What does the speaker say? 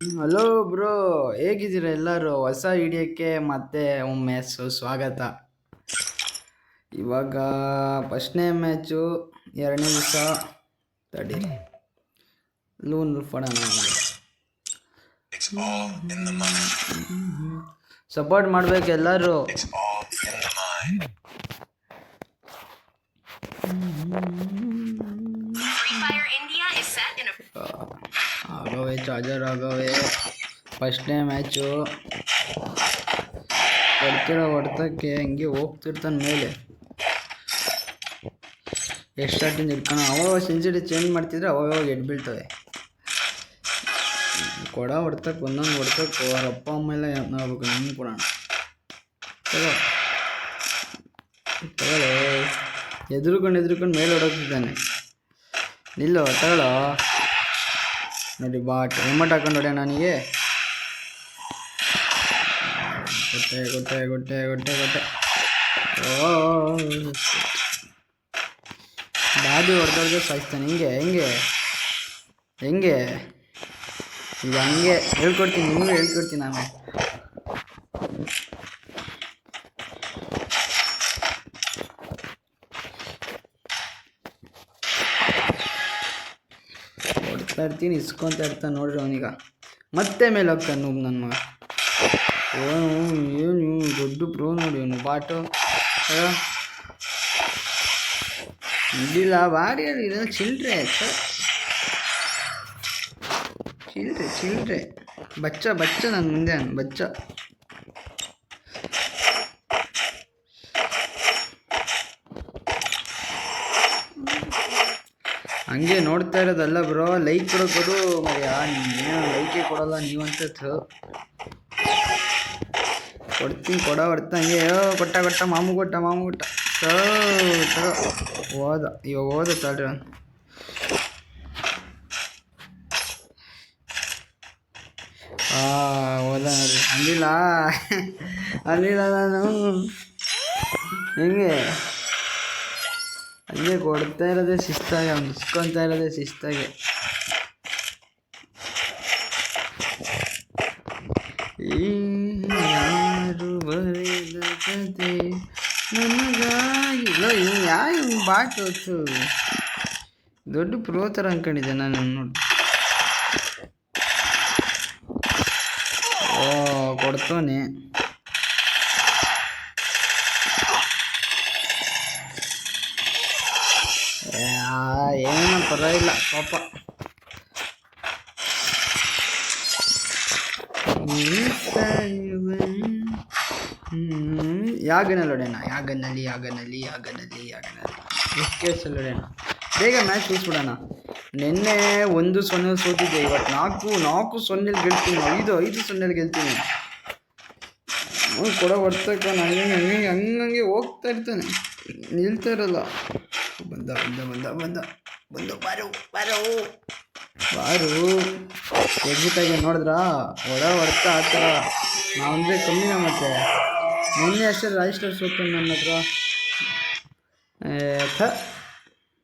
Hello bro, ಹೇಗಿದ್ದೀರಾ ಎಲ್ಲರೂ? ಹೊಸ ವಿಡಿಯೋಕ್ಕೆ ಮತ್ತೆ ಒಮ್ಮೆ ಸ್ವಾಗತ. ಇವಾಗ ಫಸ್ಟ್ನೇ ಮ್ಯಾಚು, ಎರಡನೇ ದಿವಸ ತಡಿ ಲೂನ್ ಫಡೋಣ. ಸಪೋರ್ಟ್ ಮಾಡ್ಬೇಕು ಎಲ್ಲರೂ. ಆಗವೆ ಚಾರ್ಜರ್ ಆಗವೆ. ಫಸ್ಟ್ನೇ ಮ್ಯಾಚು ಹೊಡ್ತಿರೋ ಹೊಡ್ತಕ್ಕೆ ಹಂಗೆ ಹೋಗ್ತಿರ್ತಾನೆ ಮೇಲೆ. ಎಷ್ಟು ಸ್ಟಾರ್ಟಿಂಗ್ ಇಟ್ಕೊಂಡು ಅವಾಗ ಸೆನ್ಸಿಟಿ ಚೇಂಜ್ ಮಾಡ್ತಿದ್ರೆ ಅವಾಗ ಎಡ್ ಬೀಳ್ತವೆ. ಕೊಡ ಹೊಡ್ತಕ್ಕೆ ಒಂದೊಂದು ಹೊಡ್ತಕ್ಕೆ ಅವ್ರ ಅಪ್ಪ ಅಮ್ಮ ಎಲ್ಲ ನೋಡ್ಬೇಕು. ನಿಮ್ಗೆ ಕೊಡೋಣ ತಗೊಳ್ಳೆ. ಎದುರುಕೊಂಡು ಮೇಲೆ ಹೊಡೋಗ್ತಿದ್ದಾನೆ. ನಿಲ್ಲೋ ತಗೊಳ್ಳೋ. ನೋಡಿ ಬಾಟ್ ಹೆಲ್ಮೆಟ್ ಹಾಕೊಂಡು ಹೊಡೆ ನನಗೆ. ಗೊಟ್ಟೆ ಓ ಬಾಡಿ ಹೊಡೆದವ್ರಿಗೆ ಸಾಯಿಸ್ತಾನೆ. ಹೆಂಗೆ ಈಗ ಹಂಗೆ ಹೇಳ್ಕೊಡ್ತೀನಿ, ನಿಮಗೂ ಹೇಳ್ಕೊಡ್ತೀನಿ ನಾನು. ಹೊಡ್ತಾ ಇರ್ತೀನಿ, ಇಸ್ಕೊತಾ ಇರ್ತಾನೆ. ನೋಡ್ರಿ ಅವನೀಗ ಮತ್ತೆ ಮೇಲೆ ಹೋಗ್ತಾನೆ ನೋವು ನನ್ನ ಮಗ. ಏನು ದೊಡ್ಡ ಪ್ರೋ ನೋಡಿ ಅವನು. ಬಾಟು ಇದಿಲ್ಲ ಬಾಡಿಯಲ್ಲಿ ಇದೆಲ್ಲ ಚಿಲ್ಲರೆ ಬಚ್ಚ ನನ್ನ ಮುಂದೆ ಬಚ್ಚ. ಹಂಗೆ ನೋಡ್ತಾ ಇರೋದಲ್ಲ ಬ್ರೋ, ಲೈಕ್ ಕೊಡೋದು ಮರ್ಯಾ. ನೀವೇನು ಲೈಕೇ ಕೊಡೋಲ್ಲ ನೀವಂತ. ಕೊಡ್ತೀನಿ ಹೊಡ್ತಾ ಹಂಗೆ ಕೊಟ್ಟ ಮಾಮು ಕೊಟ್ಟ ತಗೋ. ಹೋದ ತಡ್ರಿ. ಹೋದ ನೋಡ್ರಿ. ಅಂದಿಲ್ಲ ನಾನು. ಹಂಗೆ ಕೊಡ್ತಾ ಇರೋದೇ ಶಿಸ್ತಾಗಿ, ಅವ್ನು ಇಸ್ಕೊತಾ ಇರೋದೇ ಶಿಸ್ತಾಗಿ. ಯಾರು ಬರೆದ ಕತೆ ನನಗಾಗಿಲ್ಲ. ಇವ್ನು ಬಾಟ್ ಹೊತ್ತು ದೊಡ್ಡ ಪ್ರೋ ಥರ ಅಂದ್ಕೊಂಡಿದ್ದೆ ನಾನು. ನೋಡಿ ಕೊಡ್ತಾನೆ. ಏನೋ ಪರವಾಗಿಲ್ಲ ಪಾಪ. ಯಾಗನಲ್ಲಿ ಹೊಡೆಯೋಣ. ಯಾಗನಲ್ಲಿ ಎಷ್ಟು ಕೇಸಲ್ಲಿ ಹೊಡೆಯೋಣ. ಬೇಗ ಮ್ಯಾಚ್ ಉಳಿಸ್ಬಿಡೋಣ. ನಿನ್ನೆ 1-0 ಸೋತಿದ್ದೆ. ಇವತ್ತು 4-0 ಗೆಲ್ತೀನಿ. 5-0 ಗೆಲ್ತೀನಿ. ಕೊಡ ಹೊಡ್ತಕ್ಕ ಹಂಗೆ ಹೋಗ್ತಾ ಇರ್ತಾನೆ, ನಿಲ್ತಾ ಇರಲ್ಲ. ಬಂದ ಬಾರು ಎಗ್ಬಿಟ್ಟಾಗೆ ನೋಡಿದ್ರಾ? ಹೊಡ್ತಾ ಆ ಥರ ನಾವಂದರೆ ಕಮ್ಮಿನ. ಮತ್ತೆ ನಿನ್ನೆ ಅಷ್ಟೇ ರಾಜಸ್ತಾನ್ ಸೋತಾನೆ ನನ್ನ ಹತ್ರ.